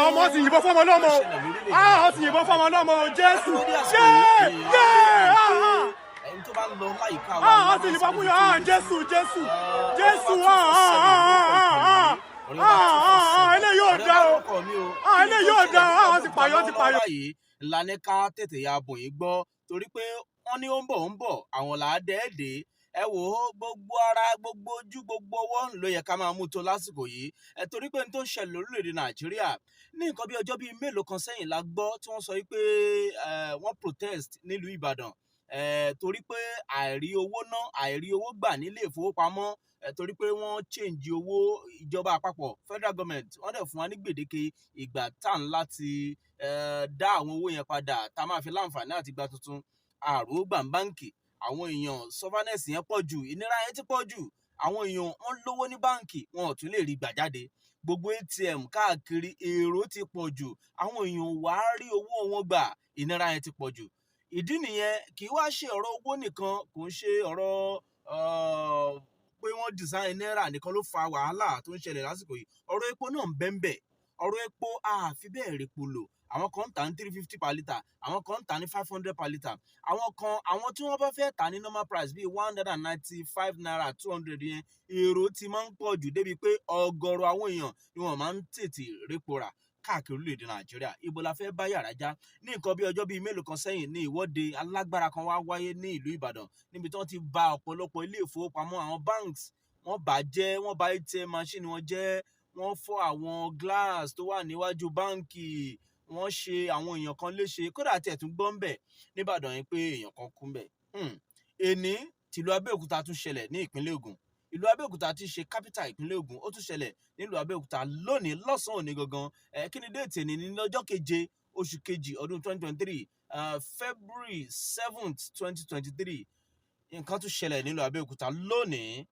ọmọ ti yìnbọn fọmọ náà mọ ọ ti yìnbọn fọmọ náà mọ Jésù ẹni tó bá ń lọ láyìíká wa ọ ti yìnbọn fún yọ Jésù eléyìí yóò dá o eléyìí yóò dá ọ ti pààyàn ìlànà ká tètè ya bò yín gbọ́ torí pé wọ́n ní ó ń bọ̀ àwọn là á dẹ́ẹ̀dẹ́ ẹ wò ó gbogbo ara gbogbo ojú gbogbo ọwọ́ ló yẹ ká máa mú tó lásìkò yìí torí pé n tó ń ṣẹlẹ̀ lórílẹ̀‐èdè Nàìjíríà ní nǹkan bí ọjọ́ bíi mélòó kan sẹ́yìn la gbọ́ tí wọ́n sọ pé wọ́n protest nílùú Ìbàdàn torí pé àìrí owó ná àìrí owó gbà nílé ìfowópamọ́ torí pé wọ́n change owó ìjọba àpapọ̀ federal government wọ́n dẹ̀ fún wa ní gbèdéke ìgbà tá ń láti dá àwọn owó yẹn padà tá máa fi láǹfààní àti gba tuntun àrò gbà ń báǹkì àwọn èèyàn sọfánẹ́sì yẹn pọ̀ jù ìnira yẹn ti pọ̀ jù àwọn èèyàn wọ́n lówó ní báǹkì wọn ò tún lè rí gbà jáde gbogbo ATM káàkiri èrò ti pọ̀ jù àwọn èèyàn wá rí owó wọn gbà ìnira yẹn ti pọ̀ jù ìdí nìyẹn kì í wá ṣe ọ̀rọ̀ owó nìkan kò ń ṣe ọ̀rọ̀ pé wọ́n design náírà nìkan ló fa wàhálà tó ń ṣẹlẹ̀ lásìkò yìí ọ̀rọ̀ epo náà ń bẹ́ńbẹ́ ọ̀rọ̀ epo àfi bẹ́ẹ̀ repo lò àwọn kan ń tà ní 350 per litre àwọn kan ń tà ní 500 per litre àwọn tí wọ́n bá fẹ́ tà ní normal price bíi 195 naira 200 yẹn èrò ti máa ń pọ̀ jù débi pé ọ̀gọ̀rọ̀ àwọn èèyàn ni wọ́n máa ń tètè repo rà káàkiri orílẹ̀-èdè Nàìjíríà ibo la fẹ́ bá yàrá já ní nǹkan bí ọjọ́ bíi mélòó kan sẹ́yìn ní ìwọ́de alágbára kan wá wáyé ní ìlú Ìbàdàn níbi tí wọ́n ti ba ọ̀pọ̀lọpọ̀ ilé ìfowópamọ́ àwọn banks wọ́n bàjẹ́ wọ́n bà ATM machine wọn jẹ́ wọ́n fọ́ àwọn glass tó wà níwájú báǹkì wọ́n ṣe àwọn èèyàn kan léṣe kódà tí ẹ̀ tún gbọ́ ń bẹ̀ níbàdàn yẹn pé èèyàn kan kú ń bẹ̀. Èní tìlú Abẹ́òkúta tún ṣẹlẹ̀ ní ìpínlẹ̀ Ògùn ìlú Abẹ́òkúta ti ṣe capital ìpínlẹ̀ Ògùn ó tún ṣẹlẹ̀ nílùú Abẹ́òkúta lónìí lọ́sàn-án òní gangan kí ni déètì ní lọ́jọ́ keje oṣù kejì ọdún 2023 February 7th 2023 nǹkan tún ṣẹlẹ̀ nílùú Abẹ́òkúta lónìí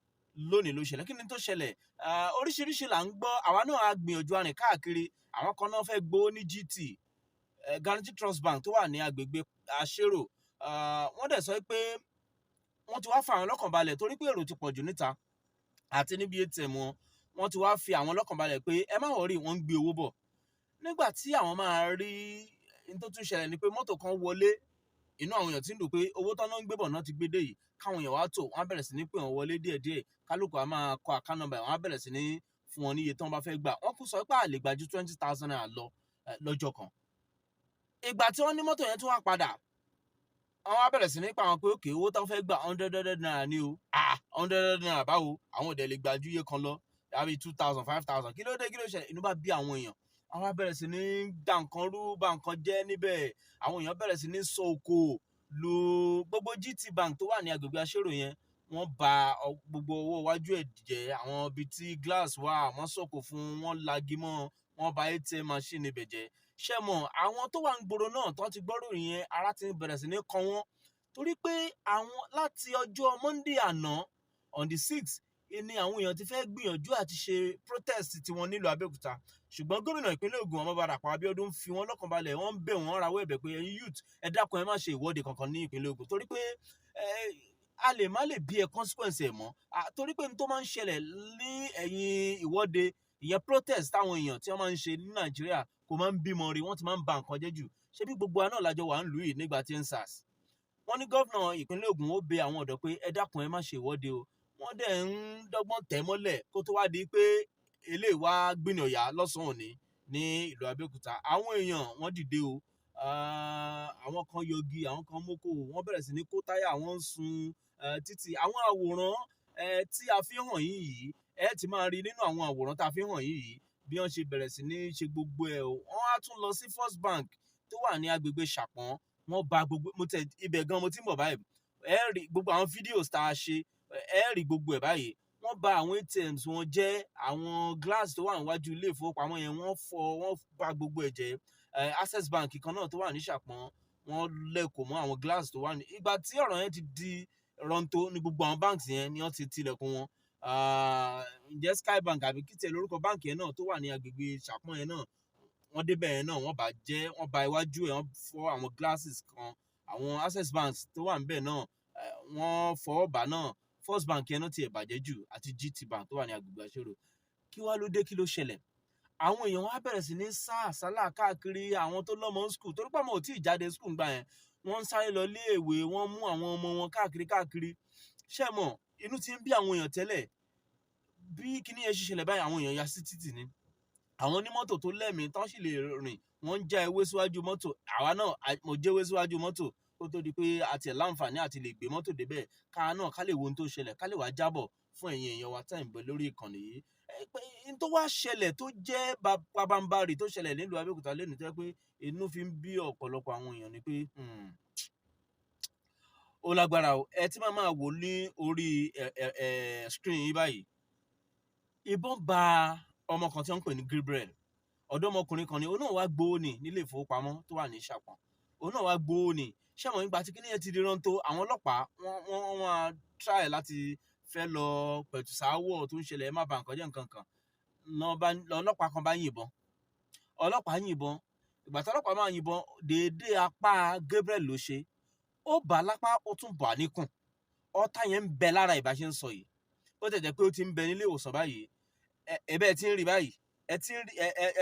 ló ṣẹlẹ̀ kí ni tó ṣẹlẹ̀ oríṣiríṣi là ń gbọ́ àwa náà á gbìyànjú arìn káàkiri àwọn kan náà fẹ́ gbowó ní GT Guaranty Trust Bank tó wà ní agbègbè Àṣérò wọ́n dẹ̀ sọ pé wọ́n ti wá fa àwọn lọ́kàn balẹ̀ torí pé èrò ti pọ̀ jù níta àti níbi ATM wọ́n ti wá fi àwọn lọ́kàn balẹ̀ pé ẹ má wọrí wọ́n ń gbé owó bọ̀ nígbà tí àwọn máa rí ní tó tún ṣẹlẹ̀ ni pé mọ́tò kan wọlé inú àwọn èèyàn ti ń dùn pé owó tán náà ń gbé bọ̀ náà ti gbé dé yìí káwọn èèyàn wá tò wọ́n á bẹ̀rẹ̀ sí ní pé wọ́n wọlé díẹ̀díẹ̀ kálukú á máa kọ account number wọ́n á bẹ̀rẹ̀ sí ní fún wọn níye tán bá fẹ́ gbà wọ́n kú sọ pé àlè gbà ju 20,000 naira lọ lọ́jọ́ kan ìgbà tí wọ́n ní mọ́tò yẹn tún wá padà wọ́n á bẹ̀rẹ̀ sí ní pa àwọn pé òkè owó tán fẹ́ gbà 100 naira ni o 100 naira báwo àwọn òdẹ̀ lè gbà ju iye kan lọ àbí 2,000 5,000 kí ló dé kí ló ṣẹlẹ̀ inú bá bí àwọn èèyàn àwọn á bẹ̀rẹ̀ sí ní dá nǹkan rú bà nǹkan jẹ́ níbẹ̀ àwọn èèyàn bẹ̀rẹ̀ sí ní sọ òkò lu gbogbo GT Bank tó wà ní agbègbè Àṣérò yẹn wọ́n bà gbogbo owó iwájú ẹ̀ jẹ́ àwọn ibi tí glass wà wọ́n sọ̀kò fún wọn lagi mọ́ wọ́n bà ATM machine ibẹ̀ jẹ́ ṣé mọ̀ àwọn tó wà ń gbòòrò náà tó ti gbọ́rò yẹn ara ti bẹ̀rẹ̀ sí ní kan wọ́n torí pé àwọn láti ọjọ́ Monday àná on the 6th ni àwọn èèyàn ti fẹ́ gbìyànjú àti ṣe protest tiwọn nílùú Abẹ́òkúta ṣùgbọ́n gómìnà ìpínlẹ̀ Ògùn Ọmọọba Dàpọ̀ Abíọ́dún fi wọ́n lọ́kàn balẹ̀ wọ́n ń bẹ̀ wọ́n rawọ́ ẹ̀bẹ̀ pé ẹ̀yin youth ẹ dákun ẹ má ṣe ìwọ́de kankan ní ìpínlẹ̀ Ògùn torí pé a lè má lè bí ẹ consequence ẹ̀ mọ́ torí pé n tó máa ń ṣẹlẹ̀ ní ẹ̀yìn ìwọ́de ìyẹn protest táwọn èèyàn tí wọ́n máa ń ṣe ní Nàìjíríà kò máa ń bímọ rí wọ́n ti máa ń ba nǹkan jẹ́ jù ṣé bí gbogbo àná làjọ wà ń lù yìí nígbà tí ń SARS wọ́n ní gómìnà ìpínlẹ̀ Ògùn ó bẹ àwọn ọ̀dọ́ pé ẹ dákun ẹ má ṣe ìwọ́de o wọ́n dẹ̀ ń dọ́gbọ́n tẹ̀ mọ́lẹ̀ kó tó wá di pé eléyìí wá gbìyànjá lọ́sàn-án òní ní ìlú Abẹ́òkúta àwọn èèyàn wọ́n dìde o àwọn kan yọgi àwọn kan mọ́kò wọ́n bẹ̀rẹ̀ sí ní kó táyà wọ́n ń sun títì àwọn àwòrán tí a fi hàn yín yìí ẹ ti máa rí nínú àwọn àwòrán tá a fi hàn yín yìí bí wọ́n ṣe bẹ̀rẹ̀ sí ní ṣe gbogbo ẹ̀ o wọ́n á tún lọ sí First Bank tó wà ní agbègbè Ṣàpọ́n wọ́n bà gbogbo ibẹ̀ gan mo ti ń bọ̀ báyìí ẹ rí gbogbo àwọn fídíòs tá a ṣe ẹ rí gbogbo ẹ̀ báyìí wọ́n bà àwọn ATMs wọn jẹ́ àwọn glass tó wà níwájú ilé ìfowópamọ́ yẹn wọ́n bà gbogbo ẹ̀ jẹ́ Access Bank kan náà tó wà ní Ṣàpọ́n wọ́n lẹ́kọ̀ọ́ mọ́ àwọn glass tó wà ní ìgbà tí ọ̀rọ̀ yẹn ti di rọ́ńtó ní gbogbo àwọn banks yẹn ni wọ́n ti tilẹ̀kùn wọn ǹjẹ́ Sky Bank àbí kí tiẹ̀ lórúkọ báǹkì yẹn náà tó wà ní agbègbè Ṣàpọ́n yẹn náà wọ́n débẹ̀ yẹn náà wọ́n bà jẹ́ wọ́n bà iwájú ẹ̀ wọ́n fọ́ àwọn glasses kan àwọn Access Bank tó wà níbẹ̀ náà wọ́n fọwọ́ bà náà First Bank yẹn náà tiẹ̀ bàjẹ́ jù àti GT Bank tó wà ní agbègbè Àṣérò kí wá ló dé kí ló ṣẹlẹ̀ àwọn èèyàn wá bẹ̀rẹ̀ sí ní sá àsálà káàkiri, àwọn tó lọ́mọ skul torí pé àwọn ò tí ì jáde skul gbà yẹn, wọ́n ń sáré lọ iléèwé, wọ́n mú àwọn ọmọ wọn káàkiri. Ṣé mọ̀, inú ti ń bí àwọn èèyàn tẹ́lẹ̀. Bí kíní yẹn ṣe ṣẹlẹ̀ báyìí, àwọn èèyàn ya sí títì ni. Àwọn onímọ́tò tó lẹ́mìí tán sì lè rìn, wọ́n ń já ewé síwájú mọ́tò. Àwa náà mo jẹ́wé síwájú mọ́tò kó tó di pé a tiẹ̀ láǹfààní àti lè gbé mọ́tò débẹ̀. Ká náà ká lè wo ohun tó ṣẹlẹ̀, ká lè wá jábọ̀ fún ẹ̀yin èèyàn wa tẹ́ ń bẹ lórí ìkànnì yìí. N tó wá ṣẹlẹ̀ tó jẹ́ pabambarì tó ṣẹlẹ̀ nílùú Abẹ́òkúta lónìí tó jẹ́ pé inú fi ń bí ọ̀pọ̀lọpọ̀ àwọn èèyàn ni pé ó lágbára o. Ẹ tí máa wò ní orí screen yìí báyìí. Ìbọn bá ọmọ kan tí wọ́n ń pè ní Gabriel, ọ̀dọ́mọkùnrin kan ni. Òun náà wá gbowó ní nílé ìfowópamọ́ tó wà ní Ìṣàpọ̀n. Òun náà wá gbowó ní. Ṣé àwọn ìgbà tí kíní yẹn ti di rántó, àwọn ọlọ́pàá wọ́n máa try láti fẹ́ lọ pẹ̀tù sáwọ̀ tó ń ṣẹlẹ̀, ẹ má ba nǹkan jẹ́ nǹkan kan. Ọlọ́pàá kan bá yìnbọn. Ọlọ́pàá yìnbọn. Ìgbà tí ọlọ́pàá máa yìnbọn, déédéé apá Gabriel ló ṣe. Ó bà lápá, ó tún bà níkùn. Ọ̀tá yẹn ń bẹ lára ìbá ṣe ń sọ yìí. Ó tẹ̀ jẹ́ pé ó ti ń bẹ nílé ìwòsàn báyìí. Ẹ̀bẹ̀ ti ń rí báyìí. Ẹ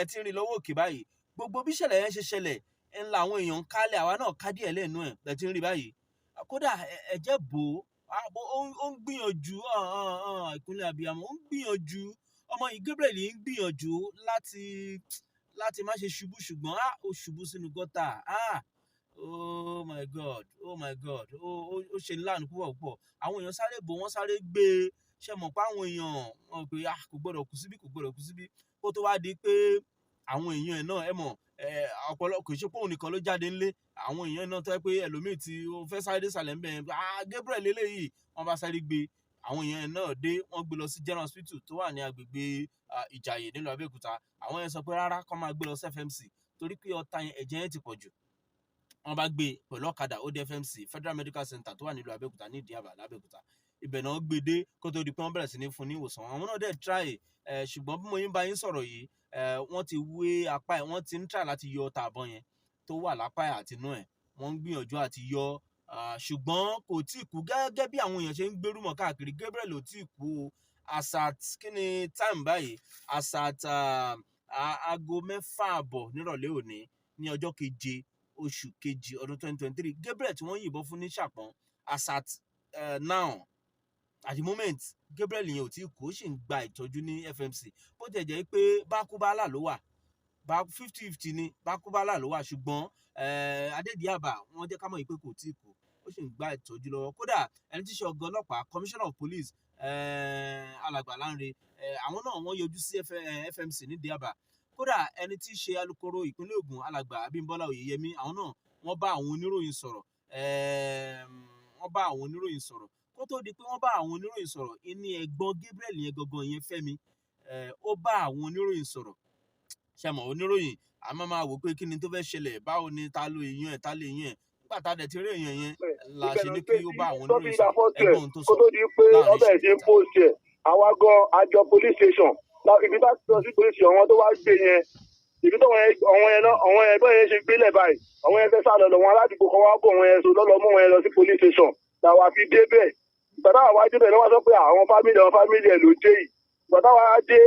ti ń rí lọ́wọ́ òkè báyìí. Gbogbo bí ìṣẹ̀lẹ̀ yẹn ṣe ṣẹlẹ̀, ńlá àwọn èèyàn ń kálẹ̀, àwa náà ká díẹ̀ lẹ́nu ẹ̀. Ẹ ti ń rí báyìí. Kódà ẹ̀jẹ̀ bò ó ń gbìyànjú, ìkúnlẹ̀ abiyamọ, ó ń gbìyànjú. Ọmọ yìí Gabriel yìí ń gbìyànjú láti má ṣe ṣubú, ṣùgbọ́n ó ṣubú sínú gọ́tà. Oh my God, ó ṣe láàánú púpọ̀. Àwọn èèyàn sáré bò, wọ́n sáré gbé e. Ṣé mọ̀ pé àwọn èèyàn wọ́n pé kò gbọdọ̀ kú síbí. Kó tó wá di pé àwọn èèyàn ẹ̀ náà, ẹ mọ̀, ọ̀pọ̀lọpọ̀ kò ṣe pé òun nìkan ló jáde ńlé. Àwọn èèyàn náà tó jẹ́ pé ẹlòmíì tí ó fẹ́ sáré dé sàlẹ̀ ńbẹ̀ yẹn, Gabriel eléyìí, wọ́n bá sáré gbé. Àwọn èèyàn náà dé, wọ́n gbé lọ sí General Hospital tó wà ní agbègbè Ìjàyè nílùú Abẹ́òkúta. Àwọn yẹn sọ pé rárá, kó máa gbé lọ sí FMC torí pé ọ̀tá yẹn, ẹ̀jẹ̀ yẹn ti pọ̀ jù. Wọ́n bá gbé pẹ̀lú ọ̀kadà ó dé FMC, Federal Medical Center tó wà nílùú Abẹ́òkúta ní Ìdíàbà l'Abẹ́òkúta. Ibẹ̀ náà gbé dé kó tó di pé wọ́n bẹ̀rẹ̀ sí ní fún ní ìwòsàn. Àwọn náà dẹ̀ try, ṣùgbọ́n bí mo yín bá yín sọ̀rọ̀ yìí, wọ́n ti wé apá ẹ̀, wọ́n ti ń try láti yọ ọta àbọn yẹn tó wà lápá ẹ̀ àti inú ẹ̀. Wọ́n ń gbìyànjú àti yọ, ṣùgbọ́n kò tí ì kú. Gẹ́gẹ́ bí àwọn èèyàn ṣe ń gbérùmọ̀ káàkiri, Gabriel ò tí ì kú o. As at kí ni time báyìí? As at aago 6:30 nírọ̀lẹ́ òní ní ọjọ́ 7 oṣù kejì ọdún 2023. Gabriel tí wọ́n yìnbọn fún ní Ìṣàpọ̀n, as at now, at the moment, Gabriel yẹn ò tí ì kú, ó sì ń gba ìtọ́jú ní FMC. Bó tẹ̀ jẹ́ pé bákúbálà ló wà, 50-50 ni bákúbálà ló wà, ṣùgbọ́n Adédìábà wọ́n jẹ́ ká mọ̀ pé kò tí ì kú, ó sì ń gba ìtọ́jú lọ́wọ́. Kódà ẹni tí í ṣe ọ̀gá ọlọ́pàá, Commissioner of Police, Alàgbà Lánre, àwọn náà wọ́n yọjú sí FMC ní Ìdíàbà. Kódà ẹni tí í ṣe alukoro ìpínlẹ̀ Ògùn, Alàgbà Abímbọ́lá Oyèyẹmí, àwọn náà wọ́n bá àwọn oníròyìn sọ̀rọ̀. Kó tó di pé wọ́n bá àwọn oníròyìn sọ̀rọ̀, ní ẹ̀gbọ́n Gabriel yẹn gangan yẹn Fẹ́mi, ó bá àwọn oníròyìn sọ̀rọ̀. Ṣé mọ̀, oníròyìn a máa wò pé kí ni tó fẹ́ ṣẹlẹ̀, báwo ni ta ló èèyàn ẹ̀, ta lè èèyàn ẹ̀. Nígbà tá a dẹ̀ ti rí èèyàn yẹn, la ṣe ní kí ó bá àwọn oníròyìn sọ̀rọ̀. Ẹ̀gbọ́n tó sọ kó tó di pé ọbẹ̀ ṣe ń post ẹ̀, àwa gan àjọ police station, ibi tá a ti lọ sí police station, àwọn tó wá gbé yẹn, ibi tó àwọn ẹgbẹ́ yẹn ṣe gbélẹ̀ báyìí, àwọn yẹn fẹ́ sá lọ wọn aládùúgbò kan wá bọ̀ wọn yẹn so lọ́lọ́ mú wọn yẹn lọ sí police station làwa fi débẹ̀. Ìgbà táwa wá débẹ̀ lọ́wọ́ sọ pé àwọn fámìlì ẹ̀ ló dé yìí. Ìgbà táwa wá dé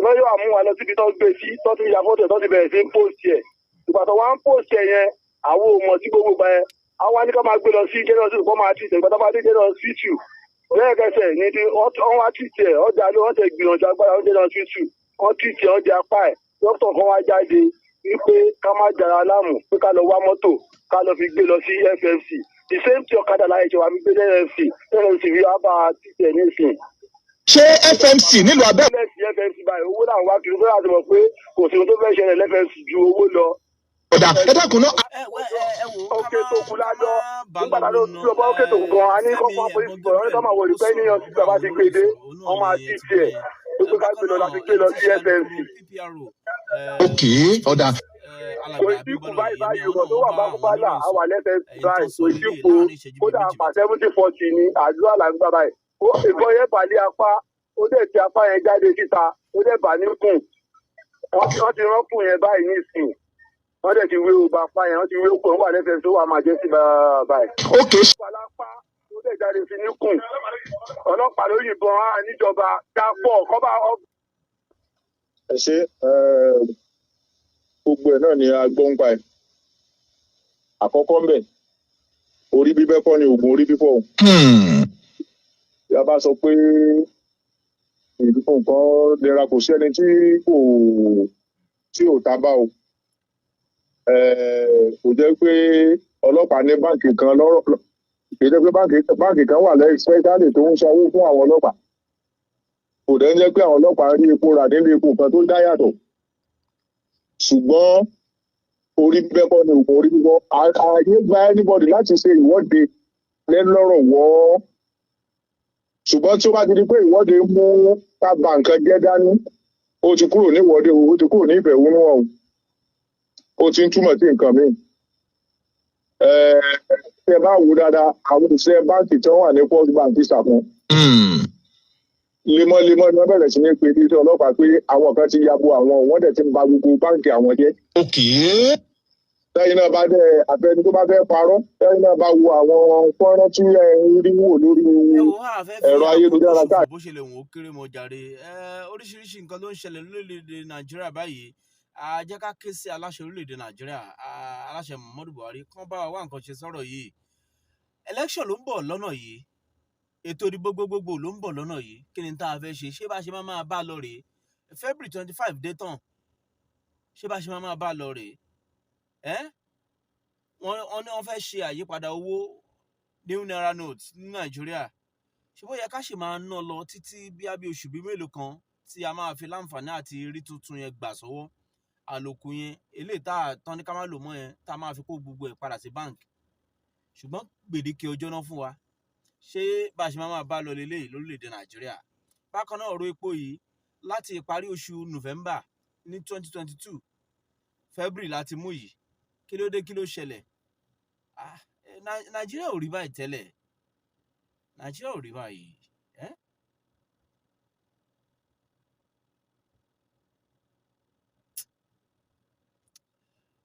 lọ́yọ̀ àmú wa lọ síbi tó ń gbé sí, tó ti ya fọ́tò tó ti bẹ̀rẹ̀ sí ń post ẹ̀. Ìgbà tó wá ń post ẹ̀ yẹn, àwọn ò mọ̀ sí gbogbo gbà yẹn, àwọn wá ní ká máa gbé lọ sí General Hospital kó máa treat ẹ̀. Ìgbà tó bá dé General Hospital lẹ́ẹ̀kẹsẹ̀ ní wọ́n wá treat ẹ̀, ọjà ló wọ́n tẹ̀ gbìyànjú agbára wọ́n General Hospital, wọ́n treat ẹ̀, ọjà apá ẹ̀. Dókítà kan wá jáde wípé ká má jara láàmú, pé ká lọ wá mọ́tò ká lọ fi gbé lọ sí FMC. The same tí ọ̀kadà láyé ṣe wà mí gbé FMC fi wá bá a treat ẹ̀ nísìn. Ṣé FMC nílùú abẹ́. FMC báyìí owó náà wá kiri fún àti mọ̀ pé kò sí ohun tó fẹ́ ṣẹlẹ̀ lẹ́fẹ̀mc ju owó lọ. Ọ̀dà ẹ dákun náà. Òkè tó kú lájọ́ nígbà tá ló tí ọba òkè tó kú gan-an, a ní kọ́kọ́ polisi bọ̀rọ̀ ní sọ́mà wọlé pẹ́ níyàn sí bàbá ti gbé dé wọ́n máa ti tiẹ̀ tó gbé ká gbé lọ láti gbé lọ sí FMC. Òkè ọ̀dà. Kò sí kù báyìí ọ̀rọ̀ tó wà bákúbálà àwà lẹ́fẹ̀mc báyìí kò sí kù kódà àpà 70-40 ní àdúrà là ń gbà báyìí. Ìbọn yẹn bàlẹ́ apá, ó dẹ̀ ti apá yẹn jáde síta, ó dẹ̀ bà níkùn. Wọ́n ti rọ́pùn yẹn báyìí nísìnyí. Wọ́n dẹ̀ ti wé ọba apá yẹn, wọ́n ti wé okùn wà lẹ́fẹ̀ẹ́ tó wà máa jẹ́ sí báyìí. Ókè. Ọ̀pọ̀lápá ó dẹ̀ jáde sí níkùn. Ọlọ́pàá ló yìnbọn níjọba dápọ̀ kọ́ba ẹ ṣe gbogbo ẹ̀ náà ni a gbọ́ ń pa ẹ̀. Àkọ́kọ́ ń bẹ̀ orí bíbẹ́ kọ́ ni oògùn orí fífọ́ o. Bí a bá sọ pé nǹkan nira kò sí ẹni tí ò ta bá o. Kò jẹ́ pé ọlọ́pàá ní báǹkì kan lọ́rọ̀ kì í jẹ́ pé báǹkì kan wà lẹ́yìn spẹ́ṣálì tó ń sanwó fún àwọn ọlọ́pàá. Kò dẹ́ jẹ́ pé àwọn ọlọ́pàá rí epo rà nínú epo kan tó dá yàtọ̀. Ṣùgbọ́n orí bíbẹ́ kọ́ ni oògùn orí fífọ́. Ààyè gba anybody láti ṣe ìwọ́de lẹ́lọ́rọ̀ wọ́. Ṣùgbọ́n tí ó bá ti di pé ìwọ́de mú ká ba nǹkan jẹ́ dání, ó ti kúrò ní ìwọ́de o, ó ti kúrò ní ìfẹ̀hónúhàn o. Ó ti ń túmọ̀ sí nǹkan míì. Tí ẹ bá wò dáadáa, àwọn òṣìṣẹ́ báǹkì tí wọ́n wà ní First Bank ti ṣàkún. Lemọ́lemọ́ ni wọ́n bẹ̀rẹ̀ sí ní pe iléeṣẹ́ ọlọ́pàá pé àwọn kan ti yabo àwọn, wọ́n dẹ̀ ti ń ba gbogbo báǹkì àwọn jẹ́. Lẹ́yìn náà bá dẹ̀ àfẹni tó bá fẹ́ parọ́, lẹ́yìn náà bá wo àwọn fọ́nrán tí ẹ ń rí wò lórí ẹ̀rọ ayélujára káàkiri. bó ṣe lè wọ́n ó kéré mọ́ jàre oríṣiríṣi nǹkan ló ń ṣẹlẹ̀ lórílẹ̀‐èdè Nàìjíríà báyìí. Jẹ́ ká ké sí aláṣẹ orílẹ̀‐èdè Nàìjíríà, aláṣẹ Muhammadu Buhari, kán bá wa wá nǹkan ṣe sọ́rọ̀ yìí. Election ló ń bọ̀ lọ́nà yìí, ètò ìdìbò gbogbogbò ló ń bọ̀ lọ́nà yìí. Kí ni tá a fẹ́ ṣe? Ṣé bá ṣe máa bá lọ rèé? February 25 dé tán, ṣé bá ṣe máa bá lọ rèé? Wọ́n ní wọ́n fẹ́ ṣe àyípadà owó new naira note ní Nàìjíríà. Ṣé bó yẹ ká ṣe máa ná lọ títí bí oṣù bíi mélòó kan tí a máa fi láǹfààní àti rí tuntun yẹn gbà sọ́wọ́? Àlòkù yẹn eléyìí tá a tán ní ká má lò mọ́ yẹn tá a máa fi kó gbogbo ẹ̀ padà sí báǹkì. Ṣùgbọ́n gbèdéke ọjọ́ náà fún wa. Ṣé bá ṣe máa bá lọ lélẹ́yìí lórílẹ̀‐èdè Nàìjíríà? Bákan náà ọ̀rọ̀ epo yìí láti ìparí oṣù November ní 2022 February láti mú yìí. Kí ló dé, kí ló ṣẹlẹ̀? Nàìjíríà ò rí báyìí tẹ́lẹ̀. Nàìjíríà ò rí báyìí.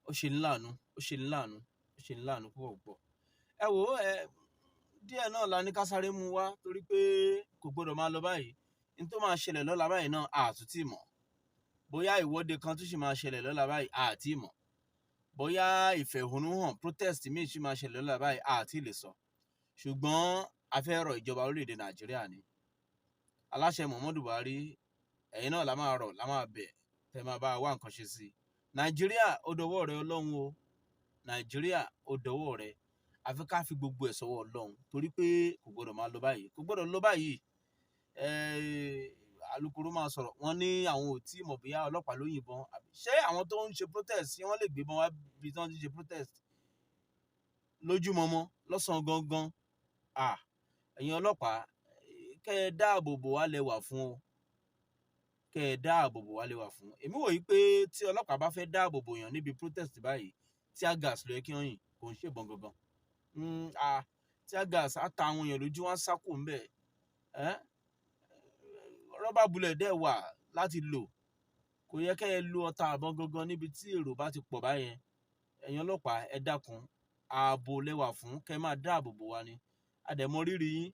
Ó ṣe ní láàánú púpọ̀. Ẹ wò ó, díẹ̀ náà la ní ká sáré mú wá torí pé kò gbọdọ̀ máa lọ báyìí. Ní tó máa ṣẹlẹ̀ lọ́la báyìí náà àtúntì mọ̀. Bóyá ìwọ́de kan tún sì máa ṣẹlẹ̀ lọ́la báyìí àti mọ̀. Bóyá ìfẹ̀hónúhàn protest míì sì máa ṣẹlẹ̀ lọ́la báyìí àti lè sọ. Ṣùgbọ́n a fẹ́ rọ̀ ìjọba orílẹ̀-èdè Nàìjíríà ni. Aláṣẹ Muhammadu Buhari, ẹ̀yin náà la máa rọ̀, la máa bẹ̀, tẹ́ máa bá wá nǹkan ṣe sí i. Nàìjíríà ó dọwọ́ rẹ Ọlọ́run o. Nàìjíríà ó dọwọ́ rẹ. Àfi ká fi gbogbo ẹ̀ sọ́wọ́ Ọlọ́run torí pé kò gbọdọ̀ máa lọ báyìí. Kò gbọdọ̀ lọ báyìí. Alukoro máa sọ̀rọ̀, wọ́n ní àwọn ò tí mọ̀ bóyá ọlọ́pàá ló yìnbọn. Ṣé àwọn tó ń ṣe protest ṣé wọ́n lè gbébọn wá bí tí wọ́n ti ṣe protest lójúmọmọ lọ́sàn-án gangan? Ẹ̀yin ọlọ́pàá kẹ́ ẹ dáàbò bò wá lẹ́wà fún o. Kẹ́ ẹ dáàbò bò wá lẹ́wà fún. Èmi wòye pé tí ọlọ́pàá bá fẹ́ dáàbò bò yàn níbi protest báyìí, tear gas ló yẹ kí wọ́n yìn, kò ń ṣèbọn gangan. Tear gas á ta àwọn èèyàn lójú, wọn á sá kúrò ńbẹ̀. Rọ́bà bullet dẹ̀ wà láti lò. Kò yẹ kẹ́ ẹ lo ọta àbọn gangan níbi tí èrò bá ti pọ̀ báyẹn. Ẹ̀yin ọlọ́pàá ẹ dákun, ààbò lẹ́wà fún, kẹ́ máa dáàbò bò wá ni. Àdẹ̀mọ rírì yín.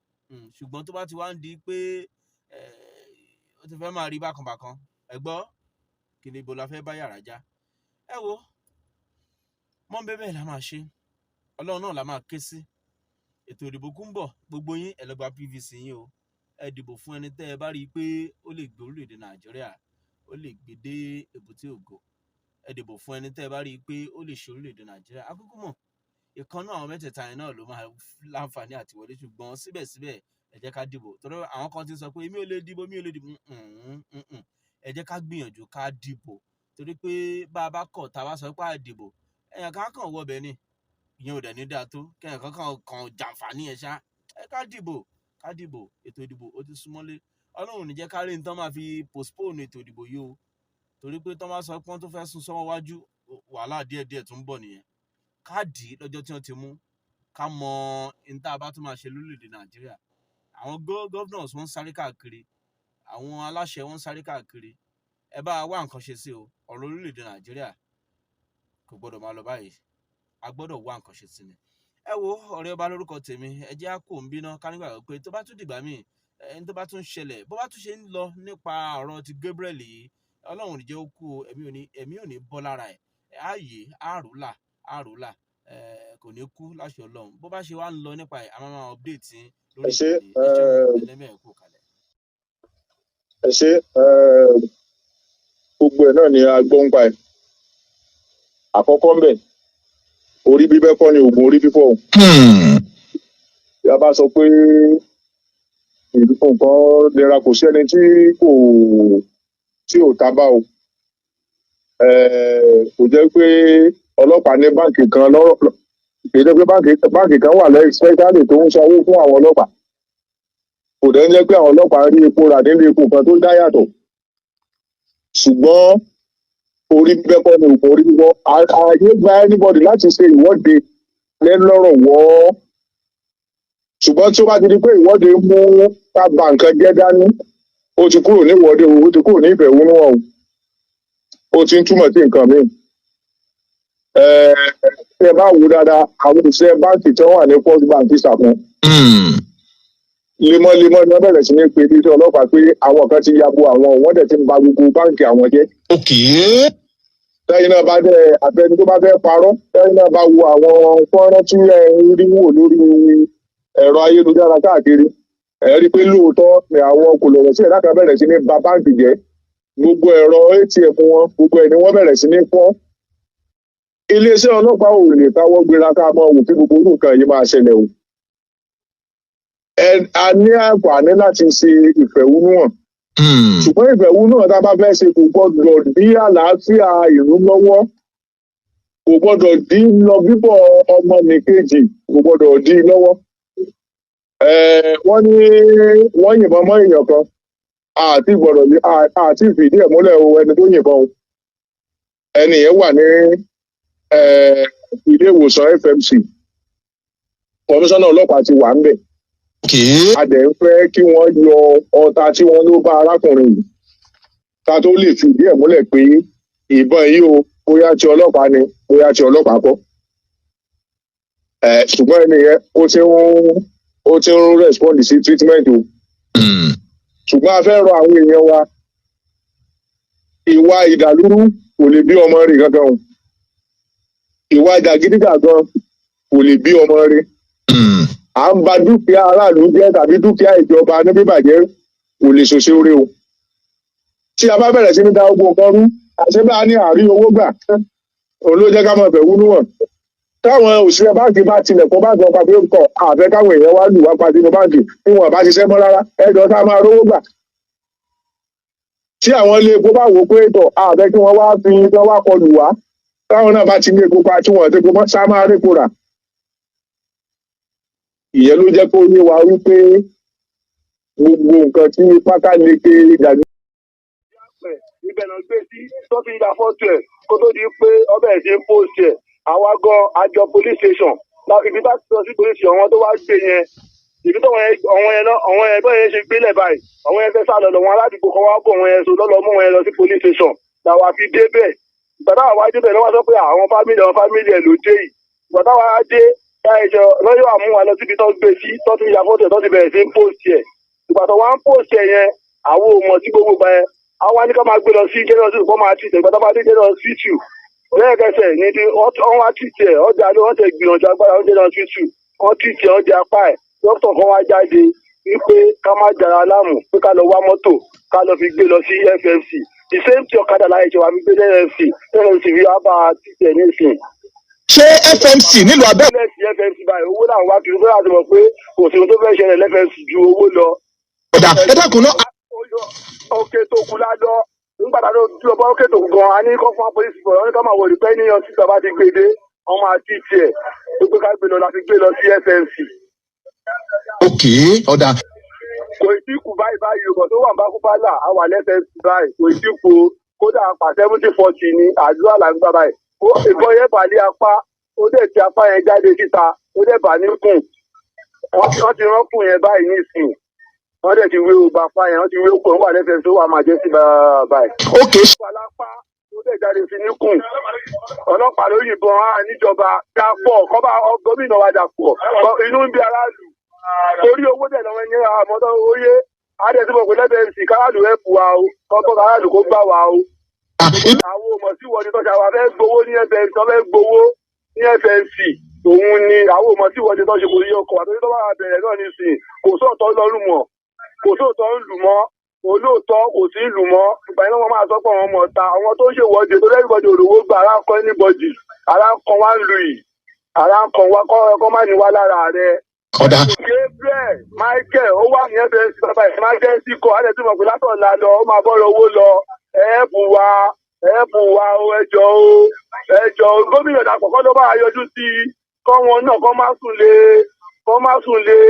Ṣùgbọ́n tó bá ti wá ń di pé ó ti fẹ́ máa rí bákan bákan, ẹ gbọ́ kí ni ibo la fẹ́ bá yàrá já? Ẹ wo mọ́ bẹ́ẹ̀ la máa ṣe. Ọlọ́run náà la máa ké sí. Ètò ìdìbò kún ń bọ̀, gbogbo yín ẹ lọ gba PVC yín o. Ẹ dìbò fún ẹni tẹ́ ẹ bá rí i pé ó lè gbé orílẹ̀-èdè Nàìjíríà, ó lè gbé dé èbúté ògo. Ẹ dìbò fún ẹni tẹ́ ẹ bá rí i pé ó lè ṣe orílẹ̀-èdè Nàìjíríà. Akúkú mọ̀ ìkànnà àwọn mẹ́tẹ̀ẹ̀ta yẹn náà ló máa láǹfààní àti wọlé, ṣùgbọ́n síbẹ̀síbẹ̀ ẹ jẹ́ ká dìbò. Torí àwọn kan ti sọ pé mi ò lè dìbò. Ẹ jẹ́ ká gbìyànjú ká dìbò torí pé bá a bá kọ̀ tá a bá sọ pé a dìbò, ẹ̀yàn kan kàn wọ bẹ̀ ni, ìyẹn ò dẹ̀ ní dáa tó, kẹ̀yàn kan jàǹfààní ẹ̀ ṣá. Ká dìbò. Ètò ìdìbò ó ti súnmọ́lé. Ọlọ́run ò ní jẹ́ ká rí nǹkan máa fi postpone ètò ìdìbò yìí o. Torí pé tán bá sọ pé wọ́n tó fẹ́ sún sọ́wọ́ wájú, wàhálà díẹ̀díẹ̀ tó ń bọ̀ nìyẹn. Ká dì í lọ́jọ́ tí wọ́n ti mú, ká mọ ní tá a bá tún máa ṣe lórílẹ̀‐èdè Nàìjíríà. Àwọn governors wọ́n ń sáré káàkiri, àwọn aláṣẹ wọ́n ń sáré káàkiri. Ẹ bá wá nǹkan ṣe sí o. Ọ̀rọ̀ orílẹ̀‐èdè Nàìjíríà kò gbọdọ̀ máa lọ báyìí. A gbọdọ̀ wá nǹkan ṣe sí ni. Ẹ wo ọ̀rẹ́ ọba lórúkọ tèmi, ẹ jẹ́ á kò ń bínú ká nígbà pé tó bá tún dìgbà míì, ẹni tó bá tún ṣẹlẹ̀ bó bá tún ṣe ń lọ nípa ọ̀rọ̀ ti Gabriel yìí, Ọlọ́run ò ní jẹ́ ó kú o, ẹ̀mí ò ní bọ́ lára ẹ̀, ààyè àrùlà kò ní kú láṣẹ Ọlọ́run. Bó bá ṣe wá ń lọ nípa ẹ̀, a máa update yín lórí ìkànnì. Ẹ ṣeun ẹlẹ́mẹ̀ẹ́kù kalẹ̀. Ẹ ṣe gbogbo ẹ̀ náà ni a gbọ́ ń pa ẹ̀. Àkọ́kọ́ ń bẹ̀, orí bíbẹ́ kọ́ ni oògùn orí fífọ́ o. Bí a bá sọ pé nǹkan lera kò sí ẹni tí ò tábà o. Kò jẹ́ pé ọlọ́pàá ní báǹkì kan lọ́rọ̀, kì í jẹ́ pé báǹkì kan wà lẹ́yìn spẹ́ṣálì tó ń sanwó fún àwọn ọlọ́pàá. Kò dẹ́ ń jẹ́ pé àwọn ọlọ́pàá rí epo rà nílé epo kan tó dá yàtọ̀. Ṣùgbọ́n orí bíbẹ́ kọ́ ni oògùn orí fífọ́. Ààyè gba anybody láti ṣe ìwọ́de lẹ́lọ́rọ̀ wọ́. Ṣùgbọ́n tí ó bá ti di pé ìwọ́de mú ká ba nǹkan jẹ́ dání, ó ti kúrò ní ìwọ́de o, ó ti kúrò ní ìfẹ̀hónúhàn o. Ó ti ń túmọ̀ sí nǹkan míì. Tí ẹ bá wò dáadáa, àwọn òṣìṣẹ́ báǹkì tí wọ́n wà ní First Bank ṣàkún. Lemọ́lemọ́ ni wọ́n bẹ̀rẹ̀ sí ní pe iléeṣẹ́ ọlọ́pàá pé àwọn kan ti yabo àwọn, wọ́n dẹ̀ ti ń ba gbogbo báǹkì àwọn jẹ́. Lẹ́yìn náà bá dẹ̀ àfẹni tó bá fẹ́ parọ́, lẹ́yìn náà bá wo àwọn fọ́nrán tí ẹ ń rí wò lórí ẹ̀rọ ayélujára káàkiri, ẹ rí i pé lóòótọ́ ni àwọn kòlọ̀rọ̀ sí ẹ̀dá kan bẹ̀rẹ̀ sí ní ba báǹkì jẹ́. Gbogbo ẹ̀rọ ATM wọn, gbogbo ẹ̀ ni wọ́n bẹ̀rẹ̀ sí ní fọ́. Iléeṣẹ́ ọlọ́pàá ò lè káwọ́ gbéra ká mọ́ wò kí gbogbo nǹkan yìí máa ṣẹlẹ̀ o. A ní àǹfààní láti ṣe ìfẹ̀hónúhàn. Ṣùgbọ́n ìfẹ̀hónúhàn tá a bá fẹ́ ṣe kò gbọdọ̀ dí àlàáfíà ìlú lọ́wọ́, kò gbọdọ̀ dí lọ bíbọ̀ ọmọnìkejì, kò gbọdọ̀ dí lọ́wọ́. Wọ́n ní wọ́n yìnbọn mọ́ èèyàn kan, àti ìfìdí ẹ̀ múlẹ̀ o ẹni tó yìnbọn o. Ẹni yẹn wà ní ilé ìwòsàn FMC. Kọmíṣánná ọlọ́pàá ti wà ń bẹ̀. A dẹ̀ ń fẹ́ kí wọ́n yọ ọta tí wọ́n ló bá arákùnrin yìí ká tó lè fìdí ẹ̀ múlẹ̀ pé ìbọn yìí o bóyá ti ọlọ́pàá ni bóyá ti ọlọ́pàá kọ́. Ṣùgbọ́n ẹni yẹn ó ti ń respond sí treatment o. Ṣùgbọ́n a fẹ́ rọ àwọn èèyàn wa, ìwà ìdàlúrú kò lè bí ọmọ rẹ̀ gangan o. Ìwà jàgídíjàgan kò lè bí ọmọ rẹ̀. À ń ba dúkìá aráàlú jẹ́ tàbí dúkìá ìjọba ní bíbàjẹ́ kò lè ṣòṣe oore o. Tí a bá bẹ̀rẹ̀ sí ní da ogun kan rú, àṣẹ bá ní àrí owó gbà, òun ló jẹ́ ká mọ̀ ìfẹ̀hónúhàn. Táwọn òṣìṣẹ́ báǹkì bá tilẹ̀kùn báǹkì ọkọ̀ pé kọ̀ àfẹ́ káwọn èèyàn wá lù wá pa sínú báǹkì tí wọn bá ṣiṣẹ́ mọ́ rárá, ẹjọ́ tá a máa rówó gbà. Tí àwọn ilé epo bá wò pé tọ̀ àfẹ́ kí wọ́n wá fi iná wá kọlù wá, táwọn náà bá ti ní epo pa tí wọ́n ti epo mọ́ sá máa répo rà. Ìyẹn ló jẹ́ kó yé wa wípé gbogbo nǹkan tí pátá lè ké dàbí. Ibẹ̀ náà gbé sí tó fi ya fọ́tò ẹ̀ kó tó di pé ọbẹ̀ ṣe ń post ẹ̀. Àwa gan àjọ police station ibi bá lọ sí police station àwọn tó wá gbé yẹn, ibi tó àwọn yẹn bọ́ yẹn ṣe gbélẹ̀ báyìí, àwọn yẹn fẹ́ sá lọ wọn aládùúgbò kan wá bọ̀ wọn yẹn so lọ́lọ́ mú wọn yẹn lọ sí police station làwa fi débẹ̀. Ìgbà táwa wá débẹ̀ lọ́wọ́ sọ pé àwọn fámìlì ẹ̀ ló dé yìí. Ìgbà táwa wá dé lọ́yọ̀ àmú wa lọ síbi tó gbé sí tó ti ya fọ́tò ẹ̀ tó ti bẹ̀rẹ̀ sí ń post ẹ̀. Ìgbà tó wá ń post ẹ̀ yẹn àwọn ò mọ̀ sí gbogbo gbà yẹn, àwọn ní ká máa gbé lọ sí general hospital kó máa treat ẹ̀. Ìgbà tó bá dé general hospital lẹ́ẹ̀kẹsẹ̀ ní bí wọ́n wá treat ẹ̀ ọjà ló wọ́n tẹ̀ gbìyànjú agbára wọ́n general hospital wọ́n treat ẹ̀ ọjà apá ẹ̀ dókítà kan wá jáde wípé ká má jara láàmú pé ká lọ wá mọ́tò ká lọ fi gbé lọ sí FMC. The same tí ọ̀kadà láyé ṣe wà fi gbé FMC fi wá bá treat ẹ̀ nísìn. Ṣé FMC nílùú abẹ́. FMC báyìí owó làwọn wá kiri fún àti mọ̀ pé kò sí ohun tó fẹ́ ṣẹlẹ̀ lẹ́fẹ̀mc ju owó lọ. Ọ̀dà ẹ dákun náà. Òkè tó kú ládọ́ nígbà tá a lọ bá òkè tó kú gan-an a ní kọ́ fún apolisi fọ̀rọ̀ wọn ní ká máa wọlé pẹ́ ní ọtí ìjọba ti gbé dé ọmọ àti tiẹ̀ tó gbé ká gbé lọ láti gbé lọ sí FMC. Òkè ọ̀dà. Kò tí kù báyìí ọkọ̀ tó wà ń bá kú bá là á wà lẹ́fẹ̀mc báyìí kò tí kù kódà pa 70-40 ní àdúrà là ń gbà báyìí. Ìbọn yẹn bà ní apá ó dẹ̀ ti apá yẹn jáde síta ó dẹ̀ bà ní kùn wọ́n ti rọ́kùn yẹn báyìí nísìnyí. Wọ́n dẹ̀ ti wé ọba apá yẹn, wọ́n ti wé okùn wà lẹ́fẹ̀ẹ́ tó wà máa jẹ́ sí báyìí. Okay. Ọlápá tó dẹ̀ jáde sí níkùn. Ọlọ́pàá ló yìnbọn níjọba Dàpọ̀ kọ́ba gómìnà wa Dàpọ̀. Inú ń bí aráàlú. Torí owó dẹ̀ lọ́wọ́ ẹni àmọ́tọ́ oyé. Adé tí mo pè lẹ́bẹ̀ẹ́ sí káràlú ẹ̀pù wa o. Kọ́kọ́ káràlú kó gbà wá o. àwọn ọmọ tí wọ́n ní tọ́jà wa fẹ́ gbowó ní FMC tó fẹ́ gbowó ní FMC òun ni àwọn ọmọ tí wọ́n ní tọ́jà kò yí ọkọ̀ àtọ́jú tó bá bẹ̀rẹ̀ náà nísìnyí kò sóòótọ́ lọ́rùn mọ́ kò sóòótọ́ ń lù mọ́ olóòótọ́ kò sí lù mọ́ ìgbà yẹn wọ́n máa sọ pé àwọn ọmọ ọ̀ta àwọn tó ń ṣèwọ́de tó lẹ́yìnbọ̀dì òdòwó gba aráńkọ́ anybody aráńkọ́ wá ń lu yìí aráńkọ́ wá kọ́ má ní wá lára rẹ̀. Gabriel Michael ó wà ní FMC bàbá emergency call á lè tún mọ̀ pé látọ̀la lọ ó máa bọ́ọ̀lù owó lọ ẹ̀ẹ́bù wa ẹjọ́ gómìnà àkọ́kọ́ ló bá yọjú sí kọ́ wọn náà kọ́ má sùn lé.